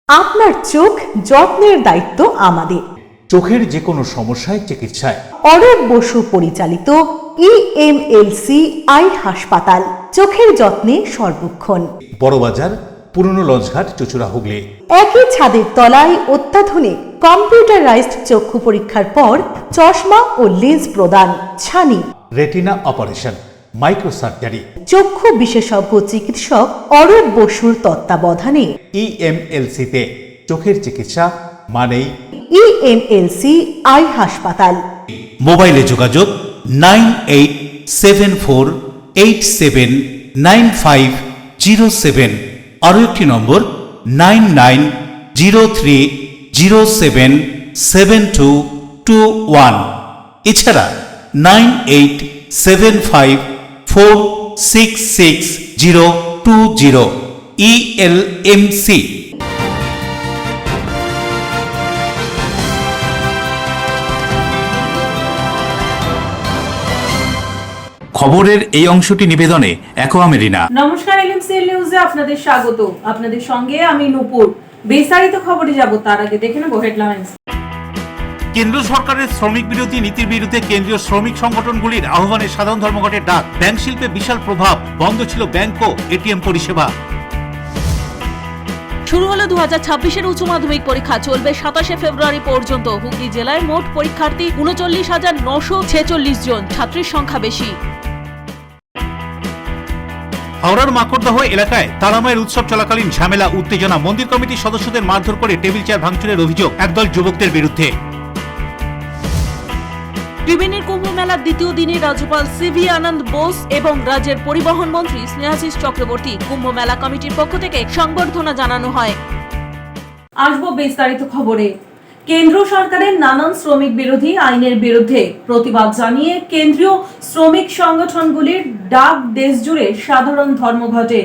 আপনার চোখ যত্নের দায়িত্ব আমাদের। চোখের যে কোনো সমস্যায় চিকিৎসায় অরূপ বসু পরিচালিত EMLC আই হাসপাতাল, চোখের যত্নে সর্বক্ষণ। বড়বাজার, পুরনো লঞ্চঘাট, চুচুড়া, হুগলি। একই ছাদের তলায় অত্যাধুনিক কম্পিউটারাইজড চক্ষু পরীক্ষার পর চশমা ও লেন্স প্রদান, ছানি, রেটিনা অপারেশন, মাইক্রোসার্জারি। চক্ষু বিশেষজ্ঞ চিকিৎসক অরূপ বসুর তত্ত্বাবধানে EMLC-তে চোখের চিকিৎসা মানেই EMLC আই হাসপাতাল। মোবাইলে যোগাযোগ 9874879507, আরও একটি নম্বর 9903077221, এছাড়া 9875466020 ELMC। খবরের এই অংশটি নিবেদনে অ্যাকোয়া মেরিনা। নমস্কার, এলএমসিএল নিউজে আপনাদের স্বাগত। আপনাদের সঙ্গে আমি নূপুর। বিস্তারিত খবরে যাব তার আগে দেখে নেব হেডলাইন্স। কেন্দ্র সরকারের শ্রমিক বিরোধী নীতির বিরুদ্ধে কেন্দ্রীয় শ্রমিক সংগঠনগুলির আহ্বানে সাধারণ ধর্মঘটের ডাক। ব্যাংক শিল্পে বিশাল প্রভাব, বন্ধ ছিল ব্যাংক ও এটিএম পরিষেবা। শুরু হলো 2026-এর উচ্চ মাধ্যমিক পরীক্ষা, চলবে 27শে ফেব্রুয়ারি পর্যন্ত। হুগলি জেলায় মোট পরীক্ষার্থী 39,946 জন, ছাত্রীর সংখ্যা বেশি। হাওড়ার মাকড়দহ এলাকায় তারামায়ের উৎসব চলাকালীন ঝামেলা, উত্তেজনা, মন্দির কমিটির সদস্যদের মারধর করে টেবিল চেয়ার ভাঙচুরের অভিযোগ একদল যুবকদের বিরুদ্ধে। ত্রিবেণীর কুম্ভ মেলার দ্বিতীয় দিনে রাজ্যপাল CV আনন্দ বোস এবং রাজ্যের পরিবহন মন্ত্রী স্নেহাশিস চক্রবর্তী কুম্ভ মেলা কমিটির পক্ষ থেকে সংবর্ধনা জানানো হয়। আসবো বিস্তারিত খবরে। কেন্দ্র সরকারের নানান শ্রমিক বিরোধী আইনের বিরুদ্ধে প্রতিবাদ জানিয়ে কেন্দ্রীয় শ্রমিক সংগঠনগুলির ডাক দেশজুড়ে সাধারণ ধর্মঘটে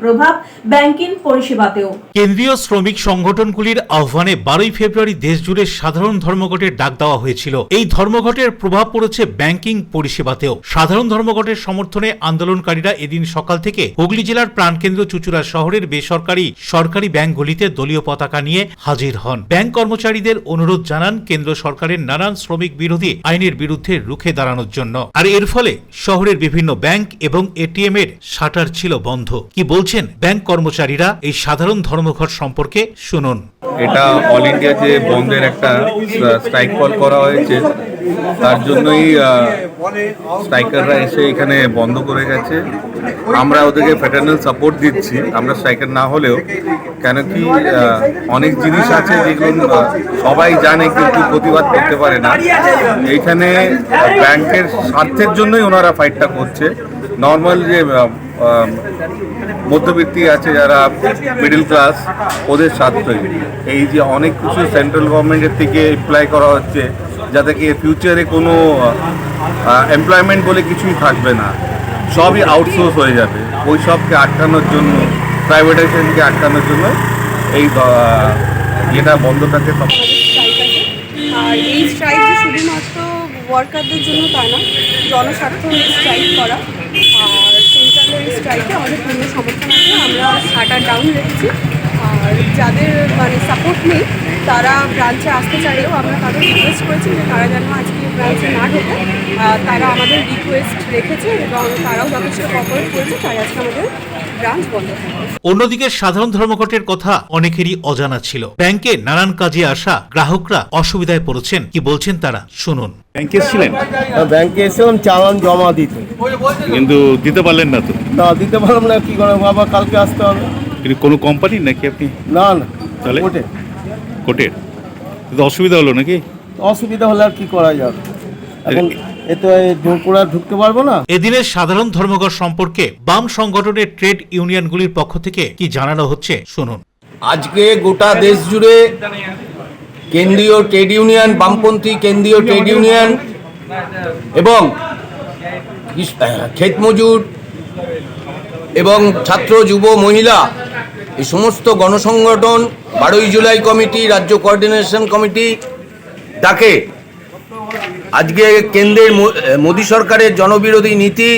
প্রভাব ব্যাংকিং পরিষেবাতেও। কেন্দ্রীয় শ্রমিক সংগঠনগুলির আহ্বানে 12ই ফেব্রুয়ারি দেশজুড়ে সাধারণ ধর্মঘটের ডাক দেওয়া হয়েছিল। এই ধর্মঘটের প্রভাব পড়েছে ব্যাংকিং পরিষেবাতেও। সাধারণ ধর্মঘটের সমর্থনে আন্দোলনকারীরা এদিন সকাল থেকে হুগলি জেলার প্রাণকেন্দ্র চুচুড়া শহরের বেসরকারি সরকারি ব্যাংকগুলিতে দলীয় পতাকা নিয়ে হাজির হন। ব্যাংক কর্মচারীদের অনুরোধ জানান কেন্দ্র সরকারের নানান শ্রমিক বিরোধী আইনের বিরুদ্ধে রুখে দাঁড়ানোর জন্য। আর এর ফলে শহরের বিভিন্ন ব্যাংক এবং এটিএম এর শাটার ছিল বন্ধ। কি বলছেন ব্যাংক কর্মচারীরা এই সাধারণ ধর্মঘট সম্পর্কে, শুনুন। এটা অল ইন্ডিয়া যে বন্ধের একটা স্ট্রাইক কল করা হয়েছে, তার জন্যই স্ট্রাইকাররা এসে এখানে বন্ধ করে গেছে। আমরা ওদেরকে ফ্যাটার্নাল সাপোর্ট দিচ্ছি, আমরা স্ট্রাইকার না হলেও। কেন কি অনেক জিনিস আছে যেগুলো সবাই জানে কিন্তু প্রতিবাদ করতে পারে না। এইখানে ব্যাংকের স্বার্থের জন্যই ওনারা ফাইটটা করছে। নর্মাল যে মধ্যবিত্তি আছে, যারা মিডল ক্লাস, ওদের স্বার্থই। এই যে অনেক কিছু সেন্ট্রাল গভর্নমেন্টের থেকে এপ্লাই করা হচ্ছে, যাতে কি ফিউচারে কোনো এমপ্লয়মেন্ট বলে কিছুই থাকবে না, সবই আউটসোর্স হয়ে যাবে। ওই সবকে আটকানোর জন্য, প্রাইভেটাইজেশনকে আটকানোর জন্য এই এটা বন্ধ থাকে। আর এই স্ট্রাইক শুধুমাত্র ওয়ার্কারদের জন্য তা না, জনস্বার্থ স্ট্রাইক করা। আর সেন্ট্রালের স্ট্রাইকে আমাদের পূর্ণ সমর্থন আছে। আমরা শাটার ডাউন রেখেছি। আর যাদের সাপোর্ট নেই তারা ব্রাঞ্চে আসতে চাইলেও আমরা তাদের রিকোয়েস্ট করেছি যে তারা যেন আজকে ব্রাঞ্চে না ঢোকে। তারা আমাদের রিকোয়েস্ট রেখেছে এবং তারাও যথেষ্ট কোঅপারেট করেছে, তাই আজকে আমাদের ব্রাঞ্চ বন্ধ থাকবে। অন্যদিকে সাধারণ ধর্মঘটের কথা অনেকেরই অজানা ছিল। ব্যাংকে নানান কাজে আসা গ্রাহকরা অসুবিধায় পড়েছেন, কি বলছেন তারা, শুনুন। ব্যাংকে এসেছিলেন? ব্যাংকে এসেছিলাম চালান জমা দিতে, কিন্তু দিতে পারলেন না তো? না, দিতে পারলাম না। কি করে বাবা, কালকে আসতে হবে। কিন্তু কোনো কোম্পানি নাকি আপনি? না না, তাহলে কোর্টের তো অসুবিধা হলো নাকি? অসুবিধা হলে আর কি করা যাবে, এখন এতো জোর করে ঢুকতে পারবো না। এদিনের সাধারণ ধর্মঘট সম্পর্কে বাম সংগঠনের ট্রেড ইউনিয়নগুলির পক্ষ থেকে কি জানানো হচ্ছে, শুনুন। আজকে গোটা দেশ জুড়ে কেন্দ্রীয় ট্রেড ইউনিয়ন, বামপন্থী কেন্দ্রীয় ট্রেড ইউনিয়ন এবং ক্ষেত মজুর এবং ছাত্র, যুব, মহিলা, এই সমস্ত গণসংগঠন 12ই জুলাই কমিটি, রাজ্য কোঅর্ডিনেশন কমিটি ডাকে আজকে কেন্দ্রের মোদী সরকারের জনবিরোধী নীতি,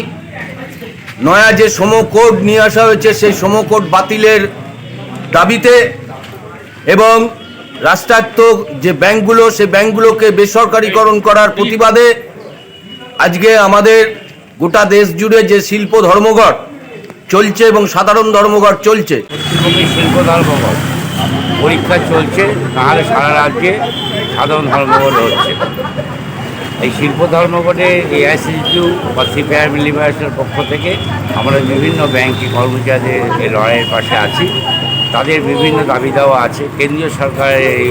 নয়া যে শ্রম কোড নিয়ে আসা হয়েছে, সেই শ্রম কোড বাতিলের দাবিতে এবং রাষ্ট্রায়ত্ত যে ব্যাংকগুলো, সেই ব্যাংকগুলোকে বেসরকারীকরণ করার প্রতিবাদে আজকে আমাদের গোটা দেশ জুড়ে যে শিল্প ধর্মঘট চলছে এবং সাধারণ ধর্মঘট চলছে। পশ্চিমবঙ্গের শিল্প ধর্মঘট পরীক্ষা চলছে, তাহলে সারা রাজ্যে সাধারণ ধর্মঘট হচ্ছে। এই শিল্প ধর্মঘটে এআইসিটিউ বা সিপিআই লিবারেশনের পক্ষ থেকে আমরা বিভিন্ন ব্যাংকে কর্মচারীদের এই লড়াইয়ের পাশে আছি। তাদের বিভিন্ন দাবি দেওয়া আছে। কেন্দ্রীয় সরকারের এই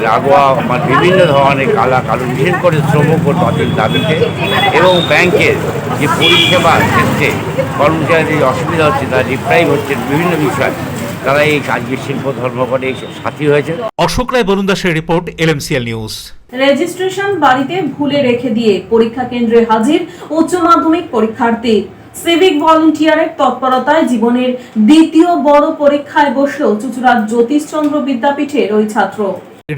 লাগোয়া বিভিন্ন ধরনের কানুন, বিশেষ করে শ্রম কোড বাতিল দাবিতে এবং ব্যাংকের যে পরিষেবার ক্ষেত্রে কর্মচারীদের অসুবিধা হচ্ছে, তারা ডিপ্রাইভ হচ্ছে বিভিন্ন বিষয়, তারা এই আজকের শিল্প ধর্মঘটে সাথী হয়েছে। অশোক রায় বরুণ দাসের রিপোর্ট, এলএমসিএল নিউজ। রেজিস্ট্রেশন বাড়িতে ভুলে রেখে দিয়ে পরীক্ষা কেন্দ্রে হাজির উচ্চ মাধ্যমিক পরীক্ষার্থী। সিভিক ভলান্টিয়ারের তৎপরতায় জীবনের দ্বিতীয় বড় পরীক্ষায় বসলো চুঁচুড়ার জ্যোতিষচন্দ্র বিদ্যাপীঠের ওই ছাত্র।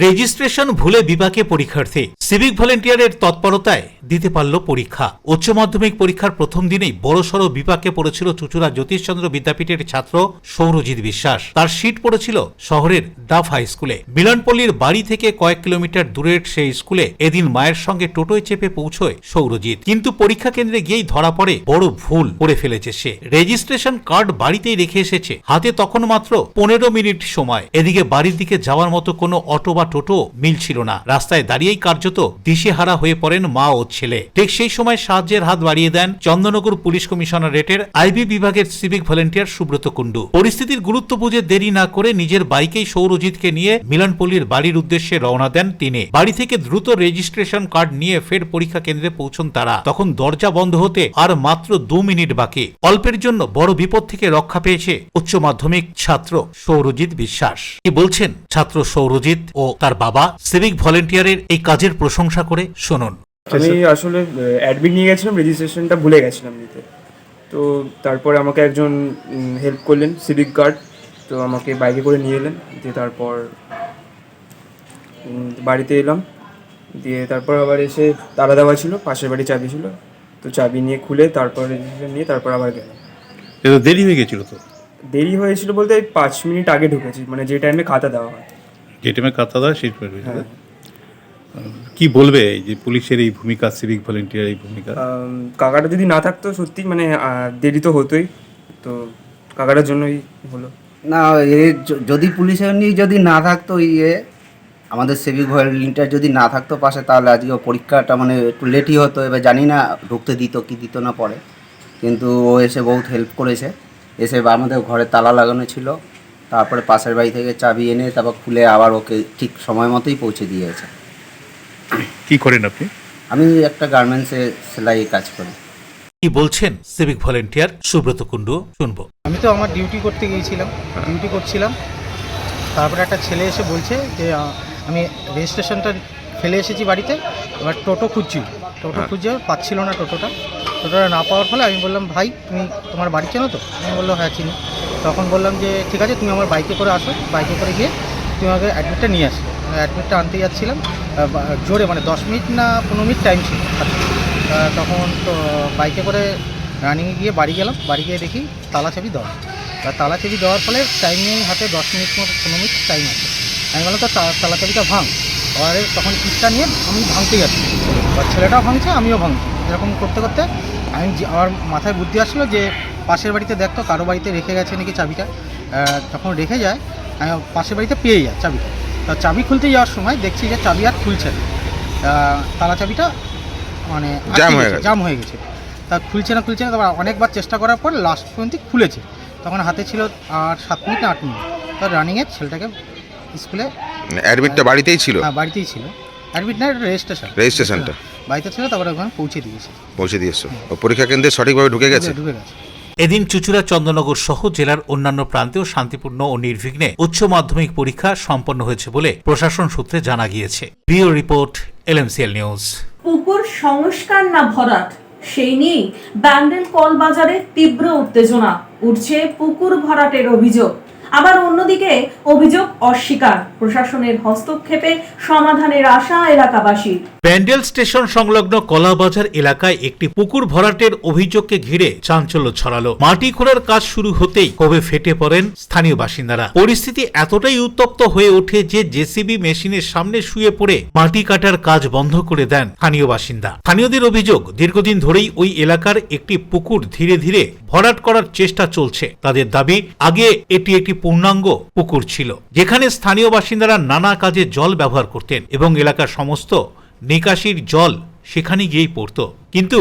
রেজিস্ট্রেশন ভুলে বিপাকে পরীক্ষার্থী, সিভিক ভলেন্টিয়ারের তৎপরতায় দিতে পারল পরীক্ষা। উচ্চ মাধ্যমিক পরীক্ষার প্রথম দিনেই বড়সড় বিপাকে পড়েছিল চুঁচুড়া জ্যোতিষচন্দ্র বিদ্যাপীঠের ছাত্র সৌরজিৎ বিশ্বাস। তার সিট পড়েছিল শহরের ডাফ হাই স্কুলে। মিলনপল্লীর বাড়ি থেকে কয়েক কিলোমিটার দূরের সেই স্কুলে এদিন মায়ের সঙ্গে টোটোয় চেপে পৌঁছয় সৌরজিৎ, কিন্তু পরীক্ষা কেন্দ্রে গিয়েই ধরা পড়ে বড় ভুল করে ফেলেছে সে। রেজিস্ট্রেশন কার্ড বাড়িতেই রেখে এসেছে, হাতে তখন মাত্র 15 মিনিট সময়। এদিকে বাড়ির দিকে যাওয়ার মতো কোনো অটো বা টোটো মিলছিল না। রাস্তায় দাঁড়িয়েই কার্যত দিশেহারা হয়ে পড়েন মা ও ছেলে। ঠিক সেই সময় সাহায্যের হাত বাড়িয়ে দেন চন্দননগর পুলিশ কমিশনারেটের আইবি বিভাগের সিভিক ভলেন্টিয়ার সুব্রত কুণ্ডু। পরিস্থিতির গুরুত্ব বুঝে দেরি না করে নিজের বাইকেই সৌরজিৎকে নিয়ে মিলনপল্লীর বাড়ির উদ্দেশ্যে রওনা দেন তিনি। বাড়ি থেকে দ্রুত রেজিস্ট্রেশন কার্ড নিয়ে ফের পরীক্ষা কেন্দ্রে পৌঁছন তারা। তখন দরজা বন্ধ হতে আর মাত্র 2 মিনিট বাকি। অল্পের জন্য বড় বিপদ থেকে রক্ষা পেয়েছে উচ্চ মাধ্যমিক ছাত্র সৌরজিৎ বিশ্বাস। কি বলছেন ছাত্র সৌরজিৎ ও তার বাবা সিভিক ভলেন্টিয়ারের এই কাজের প্রশংসা করে শুনুন। আমি আসলে অ্যাডমিট নিয়ে গেছিলাম, রেজিস্ট্রেশনটা ভুলে গেছিলাম নিতে। তো তারপরে আমাকে একজন হেল্প করলেন, সিভিক গার্ড। তো আমাকে বাইকে করে নিয়ে এলেন, দিয়ে তারপর বাড়িতে এলাম। দিয়ে তারপর আবার এসে তালা দেওয়া ছিল, পাশের বাড়ি চাবি ছিল, তো চাবি নিয়ে খুলে তারপর রেজিস্ট্রেশন নিয়ে তারপর আবার গেলাম। দেরি হয়ে গেছিলো তো? দেরি হয়েছিল বলতে 5 মিনিট আগে ঢুকেছি, মানে যে টাইমে খাতা দেওয়া হয়। যে টাইমে খাতা দেওয়া সেই কি বলবে এই যে পুলিশের এই ভূমিকা, সিভিক ভলেন্টিয়ার এই ভূমিকা? কাকাটা যদি না থাকতো সত্যি মানে দেরি তো হতোই, তো কাকাটার জন্যই হলো না। যদি পুলিশের যদি না থাকতো আমাদের সিভিক ভলেন্টিয়ার যদি না থাকতো পাশে, তাহলে আজকে পরীক্ষাটা মানে একটু লেটই হতো। এবার জানি না ঢুকতে দিত কি দিত না পরে, কিন্তু ও এসে বহুত হেল্প করেছে। এসে আমাদের ঘরে তালা লাগানো ছিল, তারপরে পাশের বাড়ি থেকে চাবি এনে তারপর খুলে আবার ওকে ঠিক সময় মতোই পৌঁছে দিয়েছে। কি করেন আপনি? আমি একটা গার্মেন্টসে সেলাই কাজ করি। কি বলছেন সিভিক ভলেন্টিয়ার সুব্রত কুণ্ডু, শুনবো। আমি তো আমার ডিউটি করতে গিয়েছিলাম, ডিউটি করছিলাম। তারপরে একটা ছেলে এসে বলছে যে আমি রেজিস্ট্রেশনটা ফেলে এসেছি বাড়িতে, এবার টোটো খুঁজছি। টোটো খুঁজে পাচ্ছিল না, টোটোটা না পাওয়ার ফলে আমি বললাম, ভাই তুমি তোমার বাড়ি চেনো তো? আমি বললো হ্যাঁ চিনি। তখন বললাম যে ঠিক আছে, তুমি আমার বাইকে করে আসো, বাইকে করে গিয়ে তুমি আমাকে অ্যাডমিটটা নিয়ে আসো। অ্যাডমিটটা আনতে যাচ্ছিলাম, জোরে মানে 10 মিনিট না 15 মিনিট টাইম ছিল। তখন তো বাইকে করে রানিংয়ে গিয়ে বাড়ি গেলাম। বাড়ি গিয়ে দেখি তালা চাবি দেওয়া। তালা চাবি দেওয়ার ফলে টাইম নেই হাতে, 10 মিনিট মতো 15 মিনিট টাইম আছে। আমি বললাম তো তালা চাবিটা ভাঙ। আর তখন কিটটা নিয়ে আমি ভাঙতে যাচ্ছি, আর ছেলেটাও ভাঙছে, আমিও ভাঙছি। এরকম করতে করতে আমার মাথায় বুদ্ধি আসলো যে পাশের বাড়িতে দেখতো কারো বাড়িতে রেখে গেছে নাকি চাবিটা। যখন রেখে যায়, আমি পাশের বাড়িতে পেয়ে যায় চাবিটা। তা চাবি খুলতে যাওয়ার সময় দেখছি যে চাবি আর খুলছে না, তালা চাবিটা মানে জাম হয়ে গেছে। তা খুলছে না। তারপর অনেকবার চেষ্টা করার পর লাস্ট পর্যন্ত খুলেছে। তখন হাতে ছিল আর 7 মিনিট না 8 মিনিট। তার রানিংয়ে ছেলেটাকে স্কুলে অ্যাডমিটটা বাড়িতেই ছিল? হ্যাঁ বাড়িতেই ছিল। অ্যাডমিট না, রেজিস্ট্রেশনটা বাড়িতে ছিল। তারপরে ওখানে পৌঁছে দিয়েছে। পরীক্ষা কেন্দ্রে সঠিকভাবে ঢুকে গেছে। এদিন চুঁচুড়া, চন্দননগর সহ জেলার অন্যান্য প্রান্তেও শান্তিপূর্ণ ও নির্বিঘ্নে উচ্চ মাধ্যমিক পরীক্ষা সম্পন্ন হয়েছে বলে প্রশাসন সূত্রে জানা গিয়েছে। Bureau report, LMCL news. পুকুর সংস্কার না ভরাট, সেই নিয়েই ব্যান্ডেল কল বাজারে তীব্র উত্তেজনা। উঠছে পুকুর ভরাটের অভিযোগ। আবার অন্যদিকে অভিযোগ অস্বীকার, প্রশাসনের হস্তক্ষেপে সমাধানের আশা এলাকাবাসীর। প্যান্ডেল স্টেশন সংলগ্ন কলাবাজার এলাকায় একটি পুকুর ভরাটের অভিযোগকে ঘিরে চাঞ্চল্য ছড়ালো। মাটি খোঁড়ার কাজ শুরু হতেই ক্ষোভে ফেটে পড়েন স্থানীয় বাসিন্দারা। পরিস্থিতি এতটাই উত্তপ্ত হয়ে ওঠে যে জেসিবি মেশিনের সামনে শুয়ে পড়ে মাটি কাটার কাজ বন্ধ করে দেন স্থানীয় বাসিন্দা। স্থানীয়দের অভিযোগ, দীর্ঘদিন ধরেই ওই এলাকার একটি পুকুর ধীরে ধীরে ভরাট করার চেষ্টা চলছে। তাদের দাবি, আগে এটি একটি পূর্ণাঙ্গ পুকুর ছিল, যেখানে স্থানীয় বাসিন্দারা নানা কাজে জল ব্যবহার করতেন এবং এলাকার সমস্ত নিকাশির জল সেখানে গিয়েই পড়ত। কিন্তু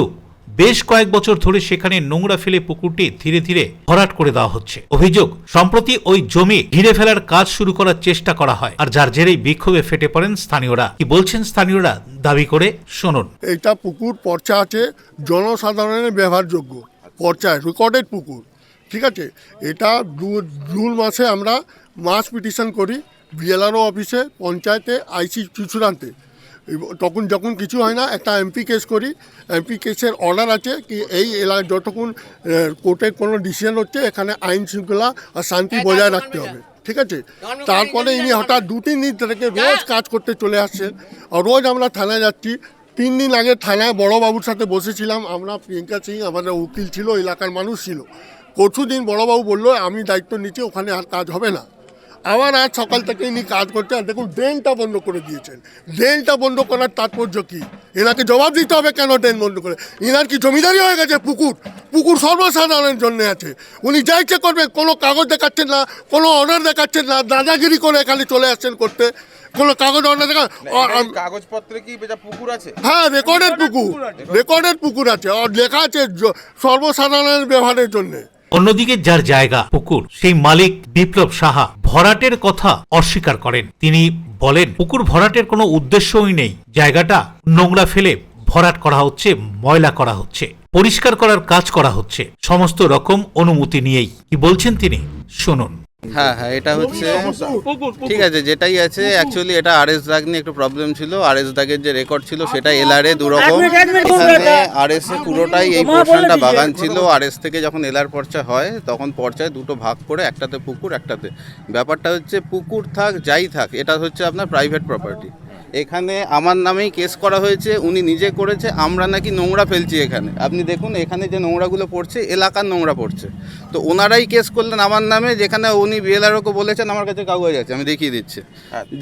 বেশ কয়েক বছর ধরে সেখানে নোংরা ফেলে পুকুরটি ধীরে ধীরে ভরাট করে দেওয়া হচ্ছে। অভিযোগ, সম্প্রতি ওই জমি ঘিরে ফেলার কাজ শুরু করার চেষ্টা করা হয়, আর যার জেরেই বিক্ষোভে ফেটে পড়েন স্থানীয়রা। কি বলছেন স্থানীয়রা দাবি করে শুনুন। এটা পুকুর পর্চা আছে, জনসাধারণের ব্যবহারযোগ্য পর্চায় রেকর্ডেড পুকুর, ঠিক আছে। এটা জুন মাসে আমরা মাস পিটিশন করি বিএলআরও অফিসে, পঞ্চায়েতে, আইসি চুচুড়াতে। তখন যখন কিছু হয় না, একটা এমপি কেস করি। এমপি কেসের অর্ডার আছে কি এই এলাকায় যতক্ষণ কোর্টের কোনো ডিসিশন হচ্ছে, এখানে আইন শৃঙ্খলা আর শান্তি বজায় রাখতে হবে, ঠিক আছে। তারপরে ইনি হঠাৎ 2-3 দিন থেকে রোজ কাজ করতে চলে আসছেন, আর রোজ আমরা থানায় যাচ্ছি। 3 দিন আগে থানায় বড়োবাবুর সাথে বসেছিলাম আমরা, প্রিয়াঙ্কা সিং আমাদের উকিল ছিল, এলাকার মানুষ ছিল। পরশু দিন বড়োবাবু বললো আমি দায়িত্ব নিচ্ছি, ওখানে আর কাজ হবে না। আবার আজ সকাল থেকে ইনি কাজ করছেন। দেখুন, ড্রেনটা বন্ধ করে দিয়েছেন। ড্রেনটা বন্ধ করার তাৎপর্য কী? এনাকে জবাব দিতে হবে কেন ড্রেন বন্ধ করে। এনার কি জমিদারি হয়ে গেছে? পুকুর সর্বসাধারণের জন্য আছে। উনি যা ইচ্ছে করবেন, কোনো কাগজ দেখাচ্ছেন না, কোনো অর্ডার দেখাচ্ছেন না, দাদাগিরি করে এখানে চলে আসছেন করতে। কোনো কাগজ অর্ডার দেখা কাগজপত্রে কি পুকুর আছে? হ্যাঁ, রেকর্ডেড পুকুর আছে, আর লেখা আছে সর্বসাধারণের ব্যবহারের জন্য। অন্যদিকে যার জায়গা পুকুর, সেই মালিক বিপ্লব সাহা ভরাটের কথা অস্বীকার করেন। তিনি বলেন, পুকুর ভরাটের কোনো উদ্দেশ্যই নেই, জায়গাটা নোংরা ফেলে ভরাট করা হচ্ছে, ময়লা করা হচ্ছে, পরিষ্কার করার কাজ করা হচ্ছে, সমস্ত রকম অনুমতি নিয়েই। কি বলছেন তিনি শুনুন। হ্যাঁ, এটা হচ্ছে ঠিক আছে, যেটাই আছে। অ্যাকচুয়ালি এটা আরএস দাগ নিয়ে একটু প্রবলেম ছিল। আরএস দাগের যে রেকর্ড ছিল সেটা এলআর এ দুরকম। এখানে আরএস এ পুরোটাই এই পোর্শনটা বাগান ছিল। আরএস থেকে যখন এলআর পর্চা হয়, তখন পর্চায় দুটো ভাগ করে, একটাতে পুকুর, একটাতে। ব্যাপারটা হচ্ছে পুকুর থাক যাই থাক, এটা হচ্ছে আপনার প্রাইভেট প্রপার্টি। এখানে আমার নামেই কেস করা হয়েছে, উনি নিজে করেছে। আমরা নাকি নোংরা ফেলছি এখানে। আপনি দেখুন, এখানে যে নোংরাগুলো পড়ছে, এলাকার নোংরা পড়ছে। তো ওনারাই কেস করলেন আমার নামে, যেখানে উনি বিএলআরওকে বলেছেন, আমার কাছে কাগজ আছে, আমি দেখিয়ে দিচ্ছি,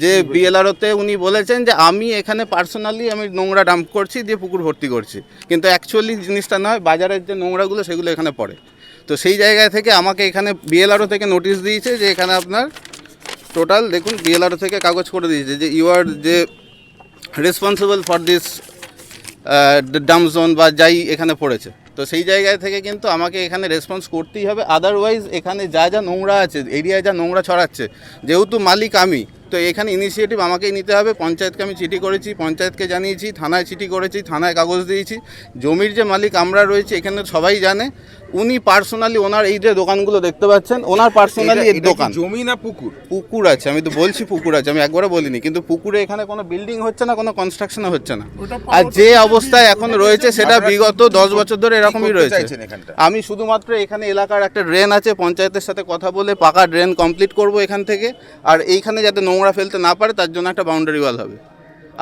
যে বিএলআরওতে উনি বলেছেন যে আমি এখানে পার্সোনালি আমি নোংরা ডাম্প করছি, দিয়ে পুকুর ভর্তি করছি। কিন্তু অ্যাকচুয়ালি জিনিসটা নয়, বাজারের যে নোংরাগুলো সেগুলো এখানে পড়ে। তো সেই জায়গায় থেকে আমাকে এখানে বিএলআরও থেকে নোটিশ দিয়েছে যে এখানে আপনার টোটাল দেখুন, বিএলআরও থেকে কাগজ করে দিয়েছে যে ইউ আর যে responsible for this dump zone বা যাই এখানে পড়েছে। তো সেই জায়গায় থেকে কিন্তু আমাকে এখানে রেসপন্স করতেই হবে। আদারওয়াইজ এখানে যা যা নোংরা আছে, এরিয়ায় যা নোংরা ছড়াচ্ছে, যেহেতু মালিক আমি, তো এখানে ইনিশিয়েটিভ আমাকেই নিতে হবে। পঞ্চায়েতকে আমি চিঠি করেছি, পঞ্চায়েতকে জানিয়েছি, থানায় চিঠি করেছি, থানায় কাগজ দিয়েছি। জমির যে মালিক আমরা রয়েছি এখানে সবাই জানে। উনি পার্সোনালি ওনার এই যে দোকানগুলো দেখতে পাচ্ছেন, ওনার পার্সোনালি এই দোকান। জমি না পুকুর? পুকুর আছে, আমি তো বলছি পুকুর আছে, আমি একবারও বলিনি। কিন্তু পুকুরে এখানে কোনো বিল্ডিং হচ্ছে না, কোনো কনস্ট্রাকশনও হচ্ছে না। আর যে অবস্থায় এখন রয়েছে সেটা বিগত 10 বছর ধরে এরকমই রয়েছে। আমি শুধুমাত্র এখানে এলাকার একটা ড্রেন আছে, পঞ্চায়েতের সাথে কথা বলে পাকা ড্রেন কমপ্লিট করব এখান থেকে। আর এইখানে যাতে নোংরা ফেলতে না পারে তার জন্য একটা বাউন্ডারি ওয়াল হবে।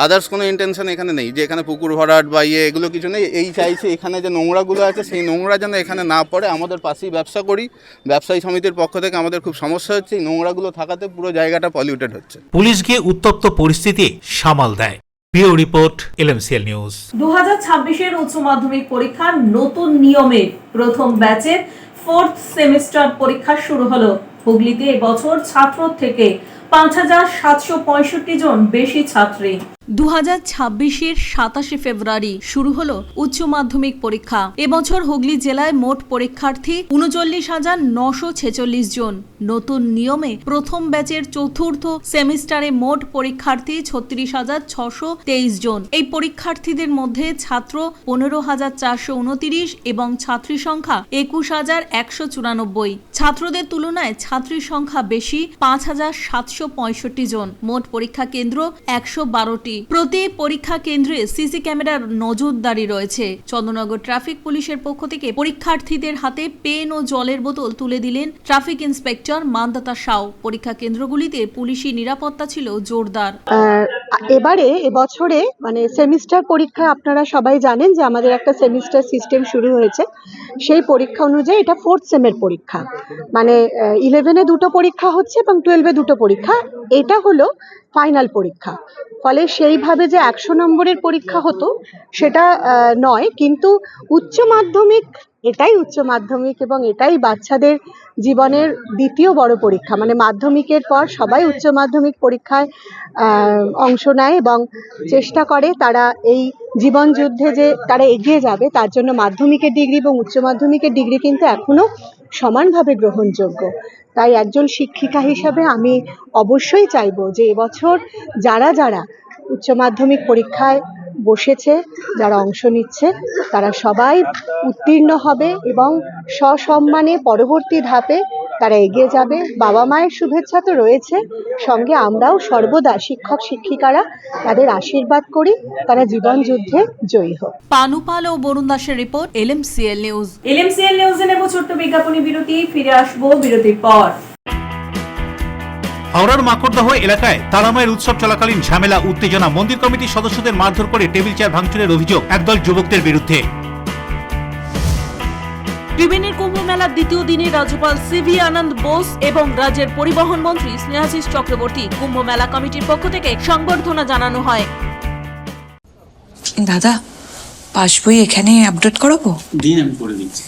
আদার্স কোনো ইন্টেনশন এখানে নেই যে এখানে পুকুর ভরাট বা এগুলো কিছু নেই। এই চাইছে এখানে যে নোংরাগুলো আছে সেই নোংরা যেন এখানে না পড়ে। আমাদের পাশেই ব্যবসা করি, ব্যবসায়ী সমিতির পক্ষ থেকে আমাদের খুব সমস্যা হচ্ছে, এই নোংরাগুলো থাকাতে পুরো জায়গাটা পলিউটেড হচ্ছে। পুলিশ গিয়ে উত্তপ্ত পরিস্থিতি সামাল দেয়। Bureau report, LMCL news. 2026-এর উচ্চ মাধ্যমিক পরীক্ষার নতুন নিয়মে প্রথম ব্যাচের 4th সেমিস্টার পরীক্ষা শুরু হলো। হুগলিতে এবছর ছাত্র থেকে 5,765 জন বেশি ছাত্রী। 2026-এর 27 ফেব্রুয়ারি শুরু হলো উচ্চ মাধ্যমিক পরীক্ষা। এবছর হুগলি জেলায় মোট পরীক্ষার্থী 39,946 জন। নতুন নিয়মে প্রথম ব্যাচের চতুর্থ সেমিস্টারে মোট পরীক্ষার্থী 36,623 জন। এই পরীক্ষার্থীদের মধ্যে ছাত্র 15,429 এবং ছাত্রী সংখ্যা 21,194। ছাত্রদের তুলনায় ছাত্রীর সংখ্যা বেশি 5,765 জন। মোট পরীক্ষা কেন্দ্র 112টি। প্রতি পরীক্ষা কেন্দ্রে সিসি ক্যামেরার নজরদারি রয়েছে। চন্দননগর ট্রাফিক পুলিশের পক্ষ থেকে পরীক্ষার্থীদের হাতে পেন ও জলের বোতল তুলে দিলেন ট্রাফিক ইন্সপেক্টর মান্দাতা সাউ। পরীক্ষা কেন্দ্রগুলিতে পুলিশি নিরাপত্তা ছিল জোরদার। এবছরে মানে সেমিস্টার পরীক্ষা আপনারা সবাই জানেন যে আমাদের একটা সেমিস্টার সিস্টেম শুরু হয়েছে। সেই পরীক্ষা অনুযায়ী এটা 4th সেমের পরীক্ষা, মানে 11-এ 2টো পরীক্ষা হচ্ছে এবং 12-এ 2টো পরীক্ষা। এটা হলো ফাইনাল পরীক্ষা। ফলে সেইভাবে যে 100 নম্বরের পরীক্ষা হতো সেটা নয়, কিন্তু উচ্চ মাধ্যমিক এটাই উচ্চ মাধ্যমিক এবং এটাই বাচ্চাদের জীবনের দ্বিতীয় বড় পরীক্ষা। মানে মাধ্যমিকের পর সবাই উচ্চ মাধ্যমিক পরীক্ষায় অংশ নেয় এবং চেষ্টা করে তারা এই জীবন যুদ্ধে যে তারা এগিয়ে যাবে তার জন্য মাধ্যমিকের ডিগ্রি এবং উচ্চ মাধ্যমিকের ডিগ্রি কিন্তু এখনো সমানভাবে গ্রহণযোগ্য। তাই একজন শিক্ষিকা হিসাবে আমি অবশ্যই চাইবো যে এবছর যারা যারা উচ্চ মাধ্যমিক পরীক্ষায় বসেছে, যারা অংশ নিচ্ছে, তারা সবাই উত্তীর্ণ হবে এবং সসম্মানে পরবর্তী ধাপে তারা এগিয়ে যাবে। বাবা মায়ের শুভেচ্ছা তো রয়েছে, সঙ্গে আমরাও সর্বদা শিক্ষক শিক্ষিকারা তাদের আশীর্বাদ করি তারা জীবন যুদ্ধে জয়ী হোক। পানুপাল ও বরুণ দাসের রিপোর্ট, LMCL নিউজ। LMCL নিউজে নেব ছোট্ট বিজ্ঞাপনী বিরতি, ফিরে আসবো বিরতির পর। হাওড়ার মাকড়দহ এলাকায় তারামায়ের উৎসব চলাকালীন ঝামেলা উত্তেজনা, মন্দির কমিটির সদস্যদের মারধর করে টেবিল চেয়ার ভাঙচুরের অভিযোগ একদল যুবকদের বিরুদ্ধে। ত্রিবেণীর কুম্ভ মেলার দ্বিতীয় দিনে রাজ্যপাল CV আনন্দ বোস এবং রাজ্যের পরিবহন মন্ত্রী স্নেহাশিস চক্রবর্তী কুম্ভ মেলা কমিটির পক্ষ থেকে সংবর্ধনা জানানো হয়। দাদা, পাসবই এখানে আপডেট করাবো? দিন, আমি করে দিচ্ছি।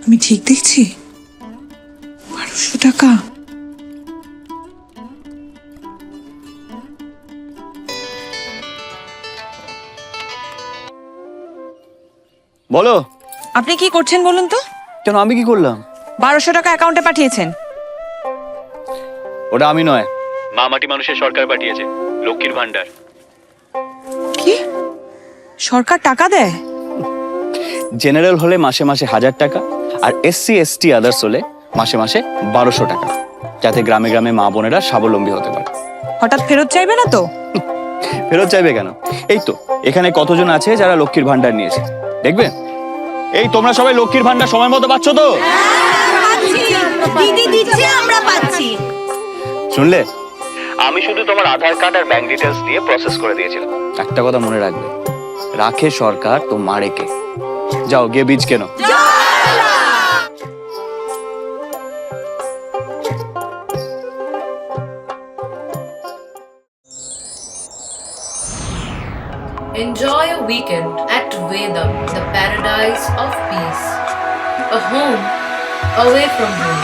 আমি ঠিক দেখছি? 1200 টাকা। বলো, আপনি কি করছেন বলুন তো? কেন, আমি কি করলাম? 1200 টাকা অ্যাকাউন্টে পাঠিয়েছেন। ওটা আমি নয়, মা মাটি মানুষের সরকার পাঠিয়েছে, লক্ষ্মীর ভান্ডার। কি? সরকার টাকা দেয়? জেনারেল হলে মাসে মাসে 1000 টাকা, আর SC ST আদার্স হলে মাসে মাসে 1200 টাকা, যাতে গ্রামে গ্রামে মা বোনেরা স্বাবলম্বী হতে পারে। হঠাৎ ফেরত চাইবে না তো? ফেরত চাইবে কেন? এই তো এখানে কতজন আছে যারা লক্ষ্মীর ভান্ডার নিয়েছে, দেখবেন। এই তোমরা সবাই লক্ষ্মীর ভান্ডার সময় মতো পাচ্ছ তো? দিদি দিচ্ছে, আমরা পাচ্ছি। শুনলে, আমি শুধু তোমার আধার কার্ড আর ব্যাংক ডিটেইলস দিয়ে প্রসেস করে দিয়েছিলাম। একটা কথা মনে রাখবে, রাখে সরকার তো মারে কে। যাও গিয়ে বীজ কেনো। Enjoy a weekend at Vedam, the paradise of peace. A home away from home.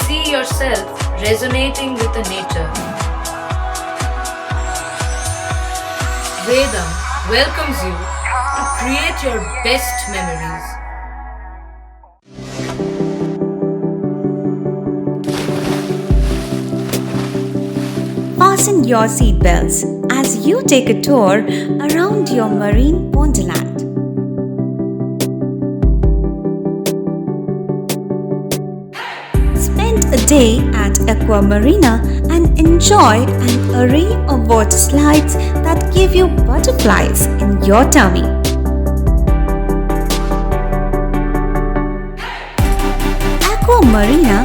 See yourself resonating with the nature. Vedam welcomes you to create your best memories. Fasten your seatbelts as you take a tour around your marine wonderland. Spend a day at Aqua Marina and enjoy an array of water slides that give you butterflies in your tummy. Aqua Marina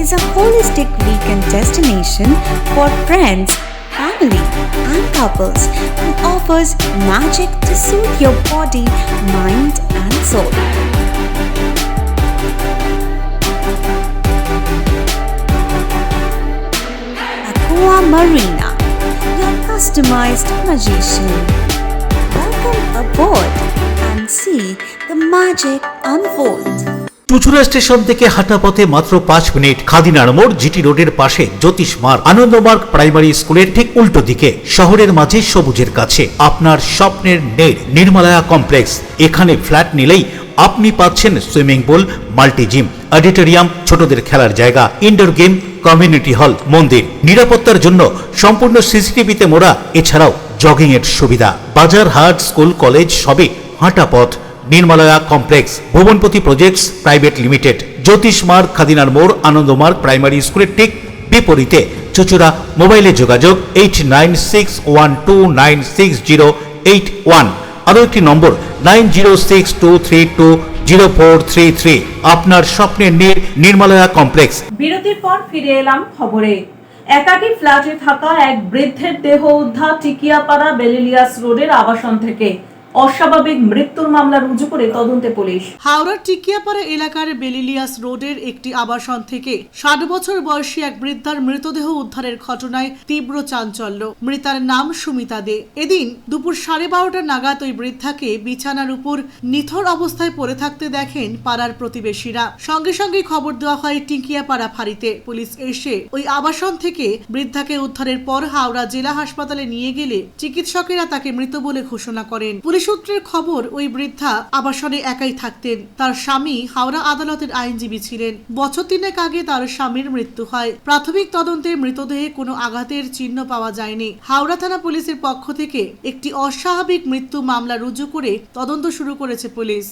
is a holistic weekend destination for friends, family, and couples and offers magic to soothe your body, mind, and soul. Aqua Marina, your customized magician. Welcome aboard and see the magic unfold. Chuchura station থেকে হাঁটা পথে মাত্র 5 minute, খাদিনার মোড়, GT রোডের পাশে জ্যোতিষ মার্গ, Ananda Marga primary স্কুলের ঠিক উল্টো দিকে, শহরের মাঝে সবুজের কাছে আপনার স্বপ্নের নেড় নির্মলায়া কমপ্লেক্স। এখানে ফ্ল্যাট নিলেই আপনি পাচ্ছেন swimming pool, multi gym, auditorium, ছোটদের খেলার জায়গা, ইনডোর গেম, কমিউনিটি হল, মন্দির। নিরাপত্তার জন্য সম্পূর্ণ সিসিটিভিতে মোড়া, এছাড়াও জগিং এর সুবিধা। বাজার, হাট, স্কুল, কলেজ সবই হাঁটা পথ। নির্মলয়া কমপ্লেক্স, ভুবনপতি প্রজেক্টস প্রাইভেট লিমিটেড, জ্যোতিষ মার্গ, খাদিনার মোড়, আনন্দমার্গ প্রাইমারি স্কুলের ঠিক বিপরীতে। চুচুড়া। মোবাইলে যোগাযোগ 8961296081। আরও একটি নম্বর 9062320433। আপনার স্বপ্নের নির্মলয়া কমপ্লেক্স। বিরতির পর ফিরে এলাম খবরে। একাকী ফ্ল্যাটে থাকা এক বৃদ্ধের দেহ উদ্ধার টিকিয়াপাড়া বেলিলিয়াস রোডের আবাসন থেকে। অস্বাভাবিক মৃত্যুর মামলা রুজু করে তদন্তে পুলিশ। হাওড়ার টিকিয়াপাড়া এলাকার বেলিলিয়াস রোডের একটি আবাসন থেকে 60 বছর বয়সী এক বৃদ্ধার মৃতদেহ উদ্ধারের ঘটনায় তীব্র চাঞ্চল্য। মৃতার নাম সুমিতা দে। এদিন দুপুর 12:30 নাগাদ ওই বৃদ্ধাকে বিছানার উপর নিথর অবস্থায় পড়ে থাকতে দেখেন পাড়ার প্রতিবেশীরা। সঙ্গে সঙ্গে খবর দেওয়া হয় টিকিয়াপাড়া ফাঁড়িতে। পুলিশ এসে ওই আবাসন থেকে বৃদ্ধাকে উদ্ধারের পর হাওড়া জেলা হাসপাতালে নিয়ে গেলে চিকিৎসকেরা তাকে মৃত বলে ঘোষণা করেন। পুলিশ সূত্রের খবর, ওই বৃদ্ধা আবাসনে একাই থাকতেন। তার স্বামী হাওড়া আদালতের আইনজীবী ছিলেন। বছর 3 আগে তার স্বামীর মৃত্যু হয়। প্রাথমিক তদন্তে মৃতদেহে কোনো আঘাতের চিহ্ন পাওয়া যায়নি। হাওড়া থানা পুলিশের পক্ষ থেকে একটি অস্বাভাবিক মৃত্যু মামলা রুজু করে তদন্ত শুরু করেছে পুলিশ।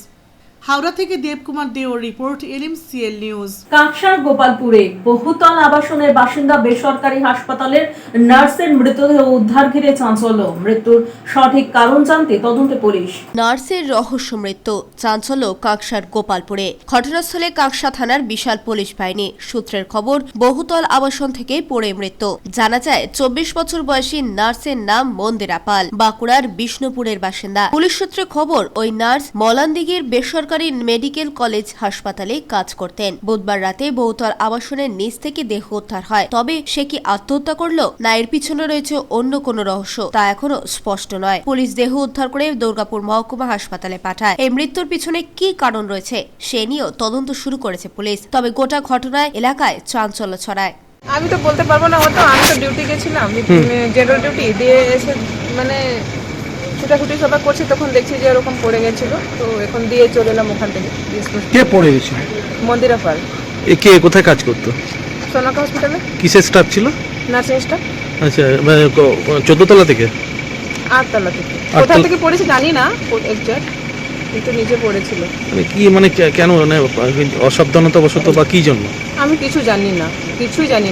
হাওড়া থেকে দেবকুমার দেওর রিপোর্ট, LMCL নিউজ। কাকসার গোপালপুরে বহুতল আবাসনের বাসিন্দা বেসরকারি হাসপাতালের নার্সের মৃতদেহ উদ্ধার ঘিরে চাঞ্চল্য। মৃত্যুর সঠিক কারণ জানতে তদন্তে পুলিশ। নার্সের রহস্য মৃত্যু, চাঞ্চল্য কাকসার গোপালপুরে। ঘটনাস্থলে কাকসা থানার বিশাল পুলিশ বাহিনী। সূত্রের খবর, বহুতল আবাসন থেকে পড়ে মৃত্যু। জানা যায় 24 বছর বয়সী নার্সের নাম মন্দিরা পাল, বাঁকুড়ার বিষ্ণুপুরের বাসিন্দা। পুলিশ সূত্রে খবর, ওই নার্স মলানদিঘির বেসরকারি মেডিকেল কলেজ হাসপাতালে কাজ করতেন। বুধবার রাতে বহুতল আবাসনের নিচ থেকে দেহ উদ্ধার হয়। তবে সে কি আত্মহত্যা করলো, না এর পিছনে রয়েছে অন্য কোনো রহস্য, তা এখনো স্পষ্ট নয়। পুলিশ দেহ উদ্ধার করে দুর্গাপুর মহকুমা হাসপাতালে পাঠায়। এই মৃত্যুর পিছনে কি কারণ রয়েছে সে নিয়েও তদন্ত শুরু করেছে পুলিশ। তবে গোটা ঘটনায় এলাকায় চাঞ্চল্য ছড়ায়। আমি তো বলতে পারবো না, আমি তো ডিউটি গেছিলাম, জেনারেল ডিউটি দিয়ে এসে মানে ছুটাছুটি সবাই করছি, তখন দেখছি যে এরকম পড়ে গেছিল। তো এখন দিয়ে চলে এলাম ওখান থেকে। কে পড়ে গেছিল? মন্দিরা পাল। কে কোথায় কাজ করতো? সোনাকা হসপিটালে। কিসের স্টাফ ছিল? Nursing staff. আচ্ছা, 14 তলা থেকে? 8 তলা থেকে। কোথা থেকে পড়েছে জানি না এক্সাক্ট, কিন্তু নিচে পড়েছিল। মানে কি, মানে কেন, মানে অসাবধানতা বশত বা কি জন্য? আমি কিছুই জানি